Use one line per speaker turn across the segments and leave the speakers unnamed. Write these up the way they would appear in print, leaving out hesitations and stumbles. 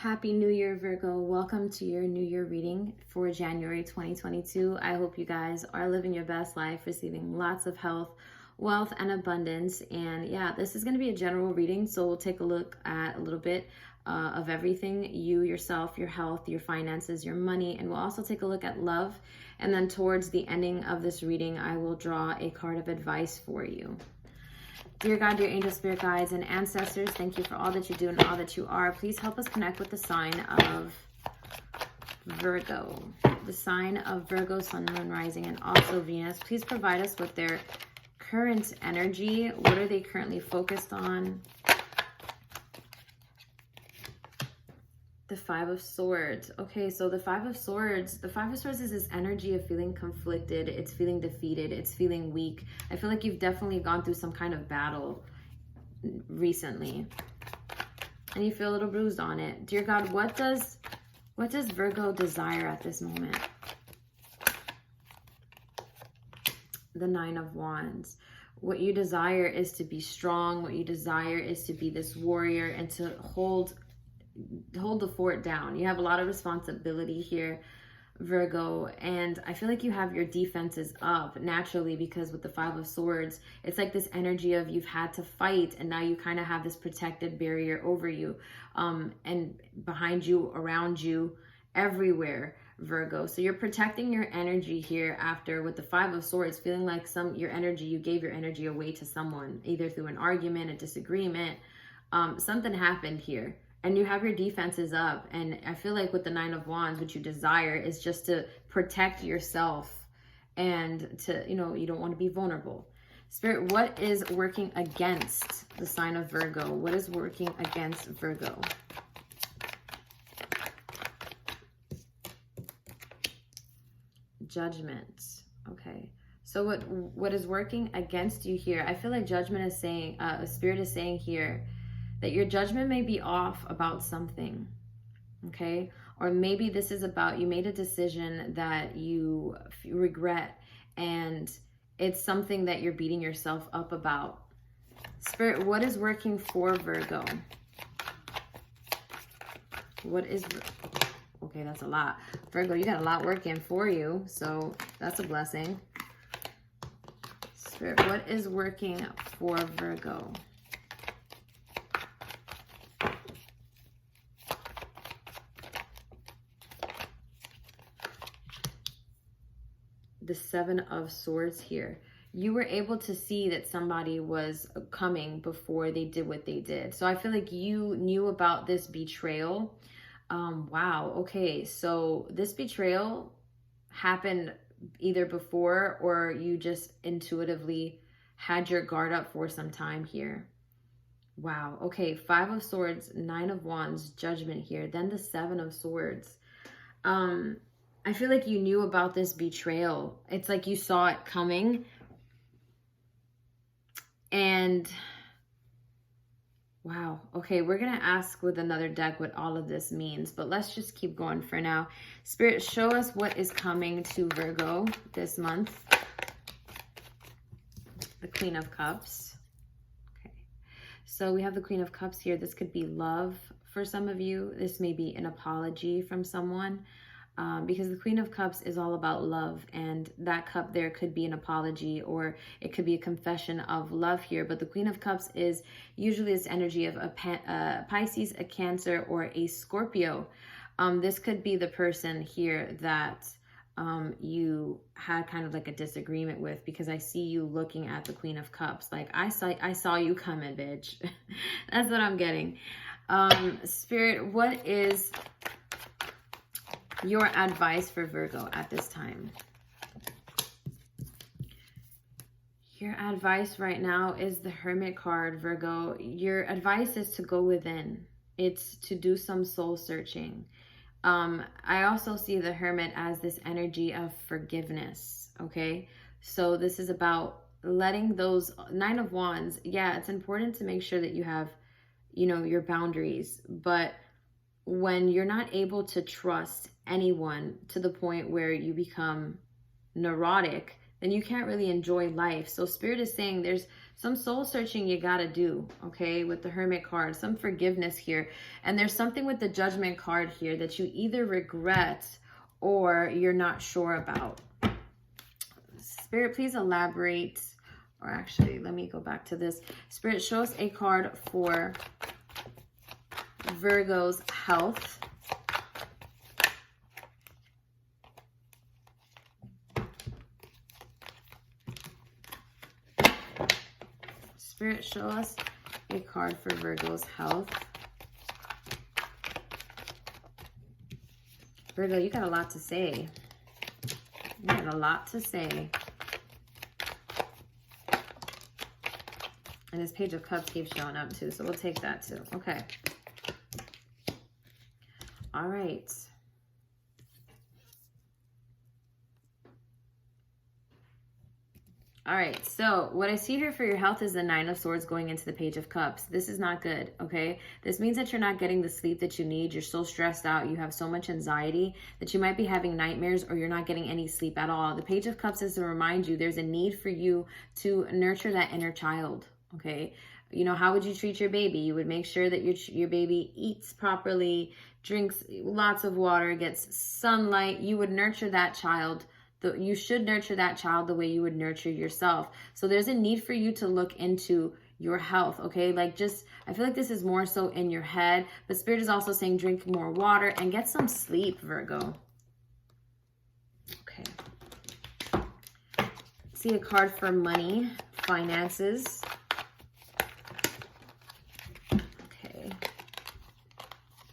Happy New Year, Virgo. Welcome to your New Year reading for January 2022. I hope you guys are living your best life, receiving lots of health, wealth, and abundance. And yeah, this is going to be a general reading, so we'll take a look at a little bit of everything, you, yourself, your health, your finances, your money, and we'll also take a look at love. And then towards the ending of this reading, I will draw a card of advice for you. Dear God, dear angel, spirit guides, and ancestors, thank you for all that you do and all that you are. Please help us connect with the sign of Virgo. The sign of Virgo, sun, moon, rising, and also Venus. Please provide us with their current energy. What are they currently focused on? The Five of Swords. Okay, so the Five of Swords is this energy of feeling conflicted. It's feeling defeated. It's feeling weak. I feel like you've definitely gone through some kind of battle recently, and you feel a little bruised on it. Dear God, what does Virgo desire at this moment? The Nine of Wands. What you desire is to be strong. What you desire is to be this warrior and to hold the fort down. You have a lot of responsibility here, Virgo, and I feel like you have your defenses up naturally, because with the Five of Swords, it's like this energy of you've had to fight, and now you kind of have this protected barrier over you, and behind you, around you, everywhere, Virgo. So you're protecting your energy here after, with the Five of Swords, feeling like you gave your energy away to someone, either through an argument, a disagreement, something happened here. And you have your defenses up. And I feel like with the Nine of Wands, what you desire is just to protect yourself and to, you don't want to be vulnerable. Spirit, what is working against the sign of Virgo? What is working against Virgo? Judgment. Okay. So what is working against you here? I feel like Judgment is saying, Spirit is saying here, that your judgment may be off about something, okay? Or maybe this is about, you made a decision that you regret, and it's something that you're beating yourself up about. Spirit, what is working for Virgo? Okay, that's a lot. Virgo, you got a lot working for you, so that's a blessing. Spirit, what is working for Virgo? The Seven of Swords here. You were able to see that somebody was coming before they did what they did. So I feel like you knew about this betrayal. Wow. Okay. So this betrayal happened either before, or you just intuitively had your guard up for some time here. Wow. Okay. Five of Swords, Nine of Wands, Judgment here. Then the Seven of Swords. I feel like you knew about this betrayal. It's like you saw it coming. And wow. Okay, we're going to ask with another deck what all of this means, but let's just keep going for now. Spirit, show us what is coming to Virgo this month. The Queen of Cups. Okay. So we have the Queen of Cups here. This could be love for some of you. This may be an apology from someone. Because the Queen of Cups is all about love, and that cup there could be an apology, or it could be a confession of love here. But the Queen of Cups is usually this energy of a Pisces, a Cancer, or a Scorpio. This could be the person here that you had kind of like a disagreement with, because I see you looking at the Queen of Cups like, I saw you coming, bitch. That's what I'm getting. Spirit, what is your advice for Virgo at this time? Your advice right now is the Hermit card, Virgo. Your advice is to go within. It's to do some soul searching. I also see the Hermit as this energy of forgiveness, okay? So this is about letting those Nine of Wands. Yeah, it's important to make sure that you have, your boundaries, but when you're not able to trust anyone to the point where you become neurotic, then you can't really enjoy life. So Spirit is saying there's Some soul searching you got to do, okay, with the Hermit card, some forgiveness here. And there's something with the Judgment card here that you either regret or you're not sure about. Spirit, please elaborate. Or actually, let me go back to this. Spirit, show us a card for Virgo's health. Spirit, show us a card for Virgo's health. Virgo, you got a lot to say. You got a lot to say. And this Page of Cups keeps showing up too, so we'll take that too. Okay. All right. All right, so what I see here for your health is the Nine of Swords going into the Page of Cups. This is not good, okay? This means that you're not getting the sleep that you need. You're so stressed out. You have so much anxiety that you might be having nightmares, or you're not getting any sleep at all. The Page of Cups is to remind you there's a need for you to nurture that inner child, okay? You know, how would you treat your baby? You would make sure that your baby eats properly, drinks lots of water, gets sunlight. You would nurture that child. You should nurture that child the way you would nurture yourself. So there's a need for you to look into your health, okay? Like, just, I feel like this is more so in your head, but Spirit is also saying drink more water and get some sleep, Virgo. Okay. See a card for money, finances. Okay.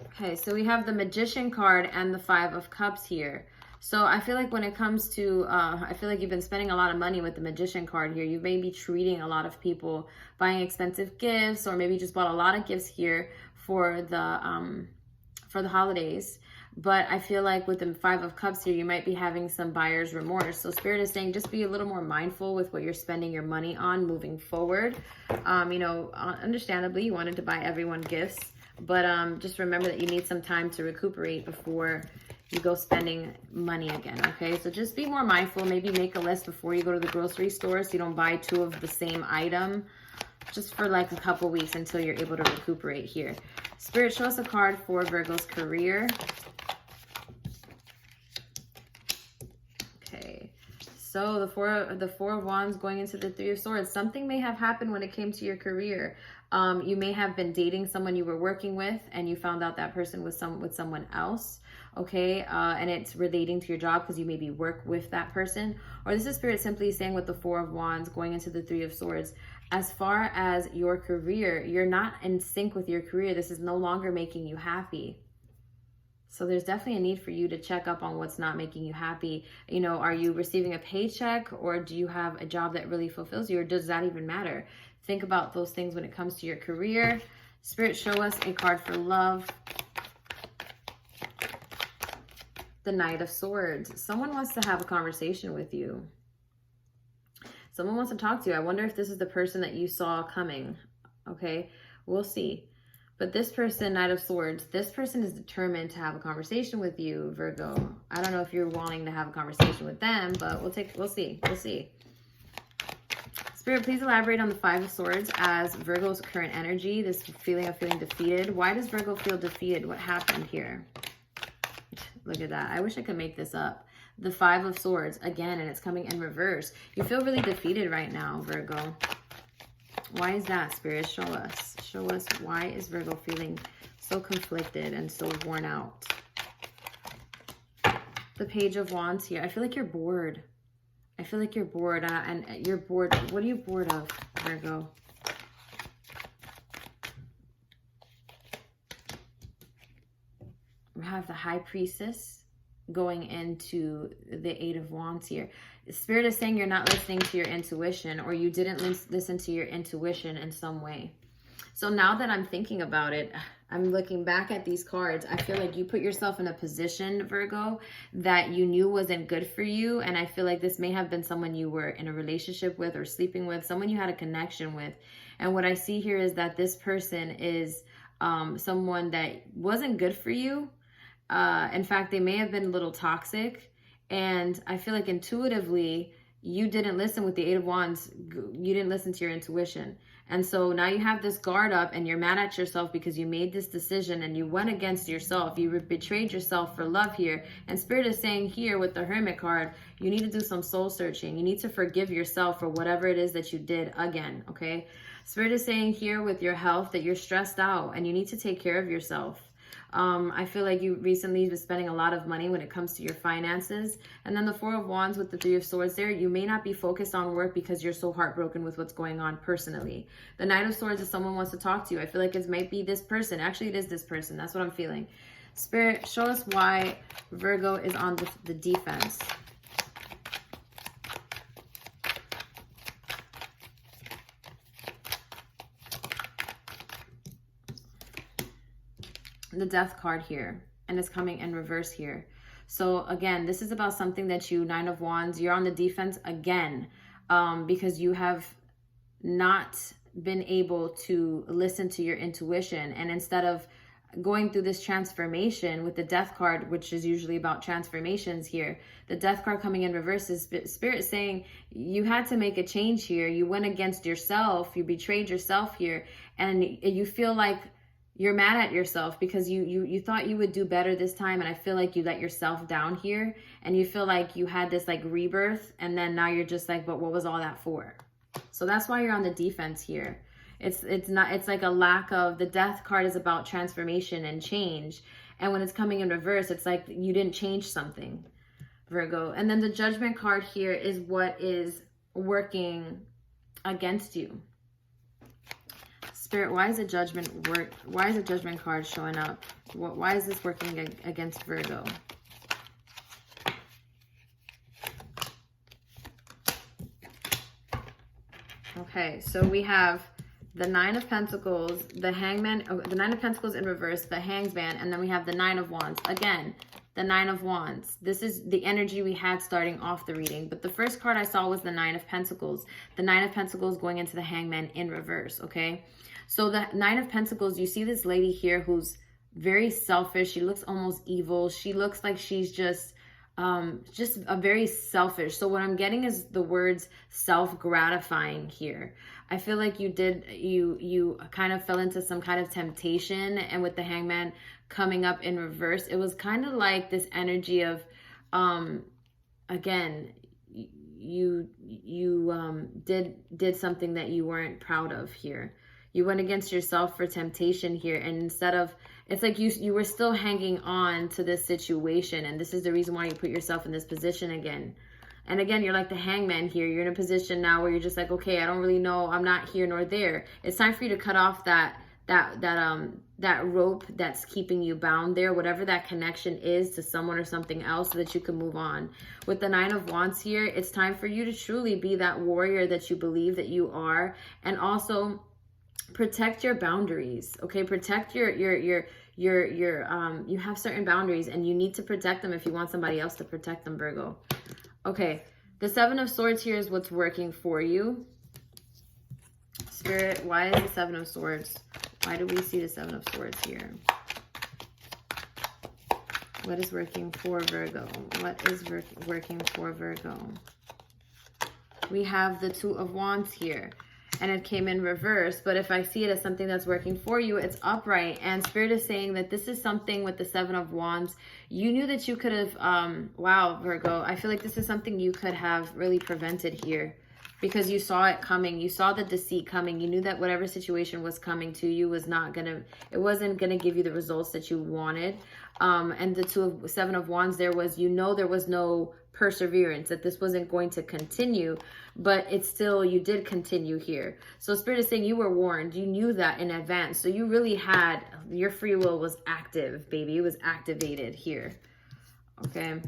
Okay, so we have the Magician card and the Five of Cups here. So I feel like when it comes to, I feel like you've been spending a lot of money with the Magician card here. You may be treating a lot of people, buying expensive gifts, or maybe just bought a lot of gifts here for the holidays. But I feel like with the Five of Cups here, you might be having some buyer's remorse. So Spirit is saying just be a little more mindful with what you're spending your money on moving forward. You know, understandably, you wanted to buy everyone gifts, but just remember that you need some time to recuperate before you go spending money again, okay? So just be more mindful. Maybe make a list before you go to the grocery store so you don't buy two of the same item just for like a couple weeks until you're able to recuperate here. Spirit, show us a card for Virgo's career. Okay, so the four of Wands going into the Three of Swords. Something may have happened when it came to your career. You may have been dating someone you were working with and you found out that person was with someone else, okay? And it's relating to your job because you maybe work with that person. Or this is Spirit simply saying with the Four of Wands going into the Three of Swords, as far as your career, you're not in sync with your career. This is no longer making you happy. So there's definitely a need for you to check up on what's not making you happy. You know, are you receiving a paycheck, or do you have a job that really fulfills you, or does that even matter? Think about those things when it comes to your career. Spirit, show us a card for love. The Knight of Swords. Someone wants to have a conversation with you. Someone wants to talk to you. I wonder if this is the person that you saw coming. Okay, we'll see. But this person, Knight of Swords, this person is determined to have a conversation with you, Virgo. I don't know if you're wanting to have a conversation with them, but we'll see. We'll see. Spirit, please elaborate on the Five of Swords as Virgo's current energy, this feeling of feeling defeated. Why does Virgo feel defeated? What happened here? Look at that. I wish I could make this up. The Five of Swords, again, and it's coming in reverse. You feel really defeated right now, Virgo. Why is that, Spirit? Show us. Show us, why is Virgo feeling so conflicted and so worn out? The Page of Wands here. I feel like you're bored. I feel like you're bored, and you're bored. What are you bored of, Virgo? We have the High Priestess going into the Eight of Wands here. Spirit is saying you're not listening to your intuition, or you didn't listen to your intuition in some way. So now that I'm thinking about it, I'm looking back at these cards. I feel like you put yourself in a position, Virgo, that you knew wasn't good for you. And I feel like this may have been someone you were in a relationship with or sleeping with, someone you had a connection with. And what I see here is that this person is someone that wasn't good for you. In fact, they may have been a little toxic. And I feel like intuitively, you didn't listen with the Eight of Wands. You didn't listen to your intuition. And so now you have this guard up and you're mad at yourself because you made this decision and you went against yourself. You betrayed yourself for love here. And Spirit is saying here with the Hermit card, you need to do some soul searching. You need to forgive yourself for whatever it is that you did again, okay? Spirit is saying here with your health that you're stressed out and you need to take care of yourself. I feel like you recently have been spending a lot of money when it comes to your finances. And then the Four of Wands with the Three of Swords there, you may not be focused on work because you're so heartbroken with what's going on personally. The Knight of Swords is someone wants to talk to you. I feel like it might be this person. Actually, it is this person. That's what I'm feeling. Spirit, show us why Virgo is on the defense. The Death card here, and it's coming in reverse here. So again, this is about something that you, Nine of Wands, you're on the defense again, because you have not been able to listen to your intuition. And instead of going through this transformation with the Death card, which is usually about transformations here, the Death card coming in reverse is Spirit saying you had to make a change here. You went against yourself, you betrayed yourself here, and you feel like you're mad at yourself because you thought you would do better this time. And I feel like you let yourself down here and you feel like you had this like rebirth. And then now you're just like, but what was all that for? So that's why you're on the defense here. It's like a lack of, the Death card is about transformation and change. And when it's coming in reverse, it's like you didn't change something, Virgo. And then the Judgment card here is what is working against you. Spirit, why is the Judgment work? Why is the Judgment card showing up? Why is this working against Virgo? Okay, so we have the Nine of Pentacles, the Hangman, the Nine of Pentacles in reverse, the Hangman, and then we have the Nine of Wands. Again, the Nine of Wands. This is the energy we had starting off the reading. But the first card I saw was the Nine of Pentacles. The Nine of Pentacles going into the Hangman in reverse, okay? So the Nine of Pentacles, you see this lady here who's very selfish. She looks almost evil. She looks like she's just a very selfish. So what I'm getting is the words self-gratifying here. I feel like you kind of fell into some kind of temptation, and with the Hangman coming up in reverse, it was kind of like this energy of, again, you did something that you weren't proud of here. You went against yourself for temptation here, and instead of, it's like you were still hanging on to this situation, and this is the reason why you put yourself in this position again. And again, you're like the Hangman here. You're in a position now where you're just like, okay, I don't really know. I'm not here nor there. It's time for you to cut off that rope that's keeping you bound there, whatever that connection is to someone or something else, so that you can move on. With the Nine of Wands here, it's time for you to truly be that warrior that you believe that you are, and also protect your boundaries, okay? Protect you have certain boundaries, and you need to protect them if you want somebody else to protect them, Virgo. Okay, the Seven of Swords here is what's working for you. Spirit, why is the Seven of Swords? Why do we see the Seven of Swords here? What is working for Virgo? What is working for Virgo? We have the Two of Wands here, and it came in reverse. But if I see it as something that's working for you, it's upright. And Spirit is saying that this is something with the Seven of Wands. You knew that you could have, wow, Virgo, I feel like this is something you could have really prevented here, because you saw it coming. You saw the deceit coming. You knew that whatever situation was coming to you was not gonna, it wasn't gonna give you the results that you wanted. And the Seven of Wands there was, you know, there was no perseverance, that this wasn't going to continue, but it's still, you did continue here. So Spirit is saying you were warned. You knew that in advance. So you really had, your free will was active, baby. It was activated here. Okay.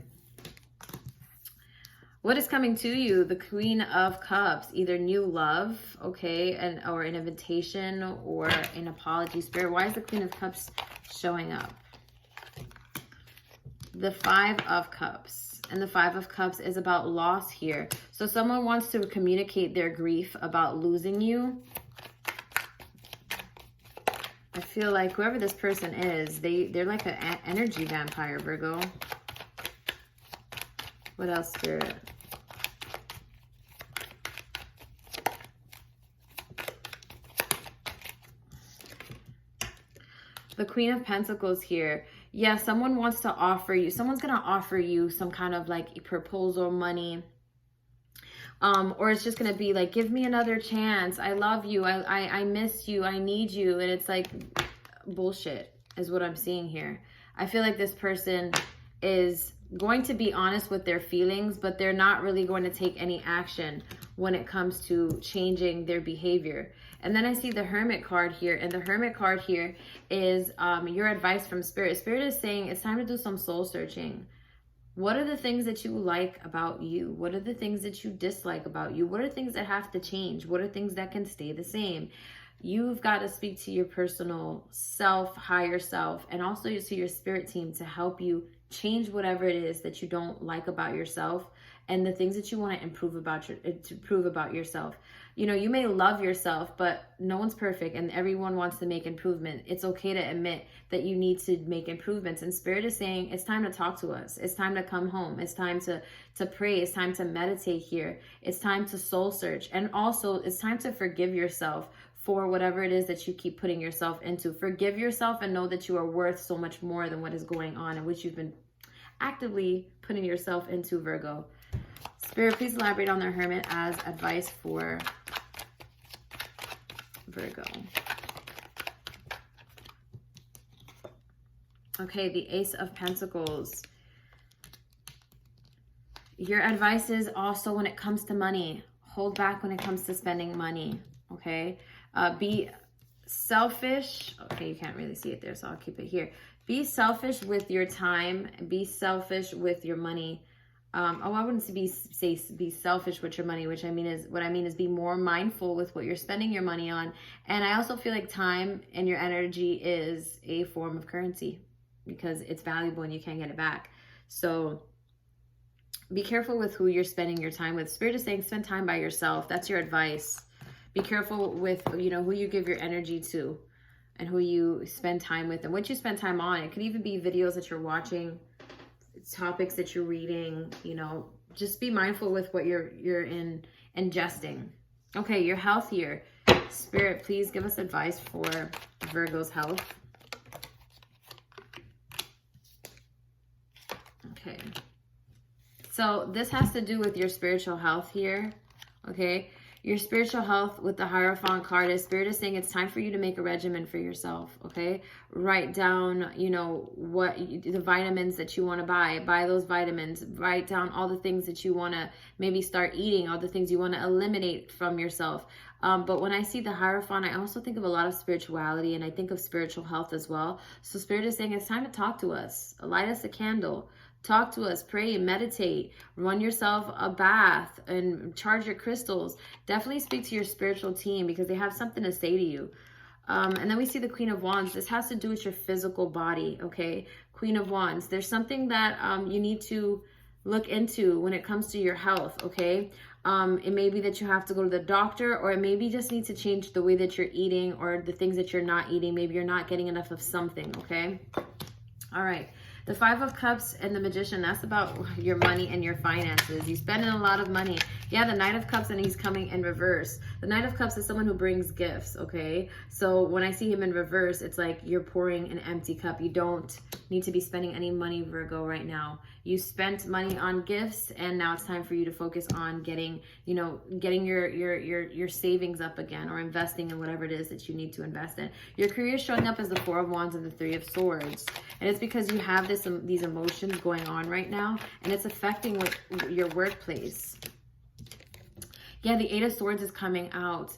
What is coming to you? The Queen of Cups, either new love, okay, or an invitation or an apology. Spirit, why is the Queen of Cups showing up? The Five of Cups. And the Five of Cups is about loss here. So someone wants to communicate their grief about losing you. I feel like whoever this person is, they're like an energy vampire, Virgo. What else, Spirit? The Queen of Pentacles here. Yeah, someone wants to offer you, someone's going to offer you some kind of like proposal, money. Or it's just going to be like, give me another chance. I love you. I miss you. I need you. And it's like bullshit is what I'm seeing here. I feel like this person is going to be honest with their feelings, but they're not really going to take any action when it comes to changing their behavior. And then I see the Hermit card here, and the Hermit card here is your advice from Spirit. Spirit is saying it's time to do some soul searching. What are the things that you like about you? What are the things that you dislike about you? What are things that have to change? What are things that can stay the same? You've got to speak to your personal self, higher self, and also to your spirit team to help you change whatever it is that you don't like about yourself and the things that you want to improve about yourself. You know, you may love yourself, but no one's perfect and everyone wants to make improvement. It's okay to admit that you need to make improvements. And Spirit is saying it's time to talk to us. It's time to come home. It's time to pray. It's time to meditate here. It's time to soul search. And also it's time to forgive yourself for whatever it is that you keep putting yourself into. Forgive yourself and know that you are worth so much more than what is going on and which you've been actively putting yourself into, Virgo. Spirit, please elaborate on the Hermit as advice for Virgo. Okay, the Ace of Pentacles. Your advice is also when it comes to money, hold back when it comes to spending money, okay? Be selfish. Okay, you can't really see it there, so I'll keep it here. Be selfish with your time. Be selfish with your money. I wouldn't say be selfish with your money, which I mean is be more mindful with what you're spending your money on. And I also feel like time and your energy is a form of currency because it's valuable and you can't get it back. So be careful with who you're spending your time with. Spirit is saying spend time by yourself. That's your advice. Be careful with, you know, who you give your energy to and who you spend time with and what you spend time on. It could even be videos that you're watching, topics that you're reading, you know, just be mindful with what you're ingesting. Okay, your health here. Spirit, please give us advice for Virgo's health. Okay. So this has to do with your spiritual health here. Okay. Your spiritual health with the Hierophant card is Spirit is saying it's time for you to make a regimen for yourself, okay? Write down, you know, the vitamins that you want to buy those vitamins. Write down all the things that you want to maybe start eating, all the things you want to eliminate from yourself. But when I see the Hierophant, I also think of a lot of spirituality and I think of spiritual health as well. So Spirit is saying it's time to talk to us. Light us a candle. Talk to us, pray, meditate, run yourself a bath and charge your crystals. Definitely speak to your spiritual team because they have something to say to you. And then we see the Queen of Wands. This has to do with your physical body, okay? Queen of Wands. There's something that you need to look into when it comes to your health, okay? It may be that you have to go to the doctor, or it maybe just need to change the way that you're eating or the things that you're not eating. Maybe you're not getting enough of something, okay? All right. The Five of Cups and the Magician, that's about your money and your finances. You're spending a lot of money. Yeah, the Knight of Cups, and he's coming in reverse. The Knight of Cups is someone who brings gifts, okay? So when I see him in reverse, it's like you're pouring an empty cup. You don't need to be spending any money, Virgo, right now. You spent money on gifts, and now it's time for you to focus on getting your savings up again, or investing in whatever it is that you need to invest in. Your career is showing up as the Four of Wands and the Three of Swords. And it's because you have these emotions going on right now, and it's affecting your workplace. Yeah, the Eight of Swords is coming out.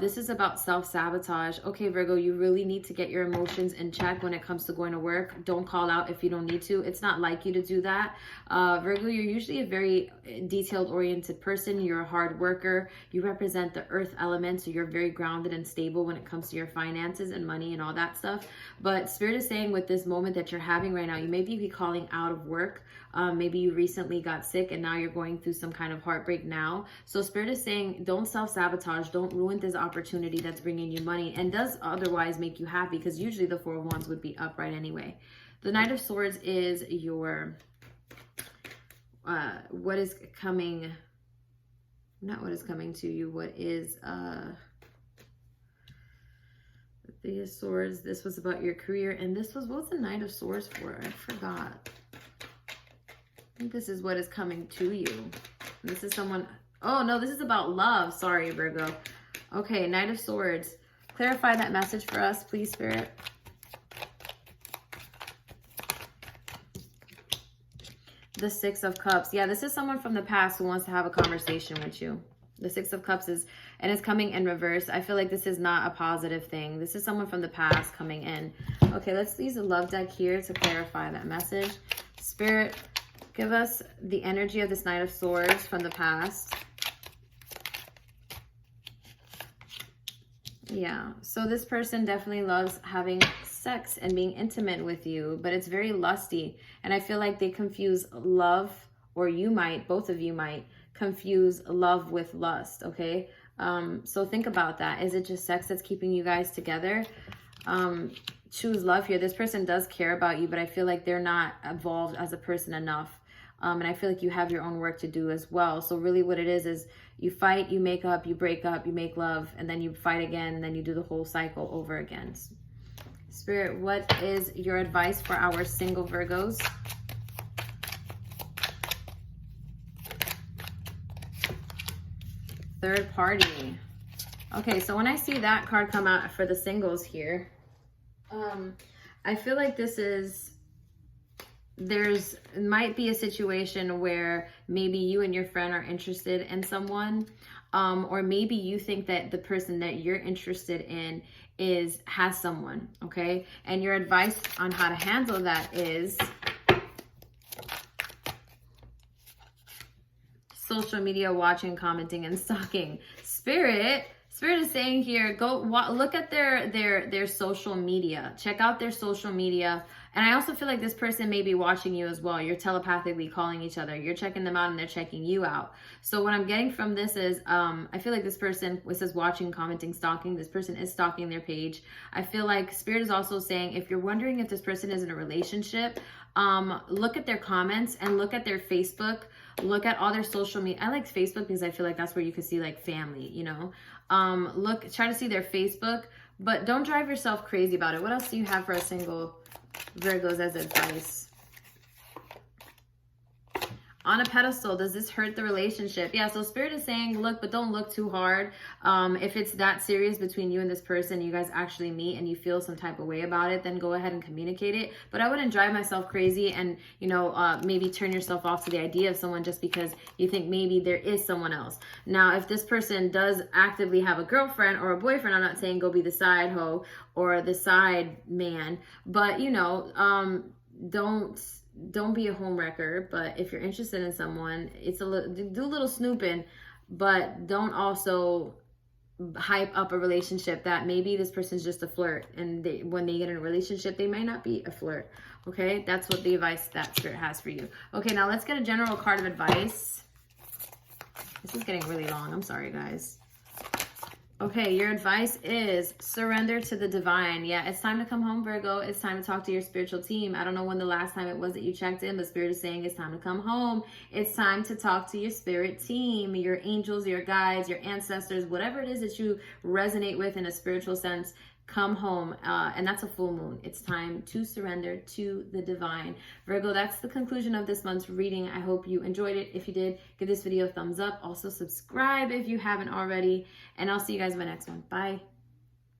This is about self-sabotage. Okay, Virgo, you really need to get your emotions in check when it comes to going to work. Don't call out if you don't need to. It's not like you to do that. Virgo, you're usually a very detailed-oriented person. You're a hard worker. You represent the earth element, so you're very grounded and stable when it comes to your finances and money and all that stuff. But Spirit is saying with this moment that you're having right now, you may be calling out of work. Maybe you recently got sick and now you're going through some kind of heartbreak now. So Spirit is saying don't self-sabotage. Don't ruin this opportunity that's bringing you money and does otherwise make you happy, because usually the Four of Wands would be upright anyway. The Knight of Swords is your what is coming, not what is coming to you, what is Three of Swords. This was about your career. And this was, what's the Knight of Swords for? I forgot. I think this is what is coming to you. This is someone, oh no, this is about love. Sorry, Virgo. Okay, Knight of Swords. Clarify that message for us, please, Spirit. The Six of Cups. Yeah, this is someone from the past who wants to have a conversation with you. The Six of Cups is, and it's coming in reverse. I feel like this is not a positive thing. This is someone from the past coming in. Okay, let's use a love deck here to clarify that message. Spirit, give us the energy of this Knight of Swords from the past. Yeah, so this person definitely loves having sex and being intimate with you, but it's very lusty. And I feel like they confuse love, or you might, both of you might, confuse love with lust, okay? So think about that. Is it just sex that's keeping you guys together? Choose love here. This person does care about you, but I feel like they're not evolved as a person enough. And I feel like you have your own work to do as well. So really what it is you fight, you make up, you break up, you make love, and then you fight again, and then you do the whole cycle over again. Spirit, what is your advice for our single Virgos? Third party. Okay, so when I see that card come out for the singles here, I feel like this is, might be a situation where maybe you and your friend are interested in someone, or maybe you think that the person that you're interested in has someone, okay? And your advice on how to handle that is social media watching, commenting, and stalking. Spirit is saying here, go look at their social media. Check out their social media. And I also feel like this person may be watching you as well. You're telepathically calling each other. You're checking them out and they're checking you out. So what I'm getting from this is, I feel like this person, it says watching, commenting, stalking. This person is stalking their page. I feel like Spirit is also saying, if you're wondering if this person is in a relationship, look at their comments and look at their Facebook. Look at all their social media. I like Facebook because I feel like that's where you can see like family, you know. Try to see their Facebook, but don't drive yourself crazy about it. What else do you have for a single Virgos as advice? On a pedestal, does this hurt the relationship? Yeah, so Spirit is saying, look, but don't look too hard. If it's that serious between you and this person, you guys actually meet and you feel some type of way about it, then go ahead and communicate it. But I wouldn't drive myself crazy and, you know, maybe turn yourself off to the idea of someone just because you think maybe there is someone else. Now, if this person does actively have a girlfriend or a boyfriend, I'm not saying go be the side hoe or the side man, but, you know, don't be a homewrecker. But if you're interested in someone, do a little snooping, but don't also hype up a relationship that maybe this person's just a flirt, and when they get in a relationship, they might not be a flirt. Okay, that's what the advice that Spirit has for you. Okay, now let's get a general card of advice. This is getting really long. I'm sorry, guys. Okay, your advice is surrender to the divine. Yeah, it's time to come home, Virgo. It's time to talk to your spiritual team. I don't know when the last time it was that you checked in, but Spirit is saying it's time to come home. It's time to talk to your spirit team, your angels, your guides, your ancestors, whatever it is that you resonate with in a spiritual sense. Come home, and that's a full moon. It's time to surrender to the divine. Virgo, that's the conclusion of this month's reading. I hope you enjoyed it. If you did, give this video a thumbs up. Also subscribe if you haven't already, and I'll see you guys in my next one. Bye.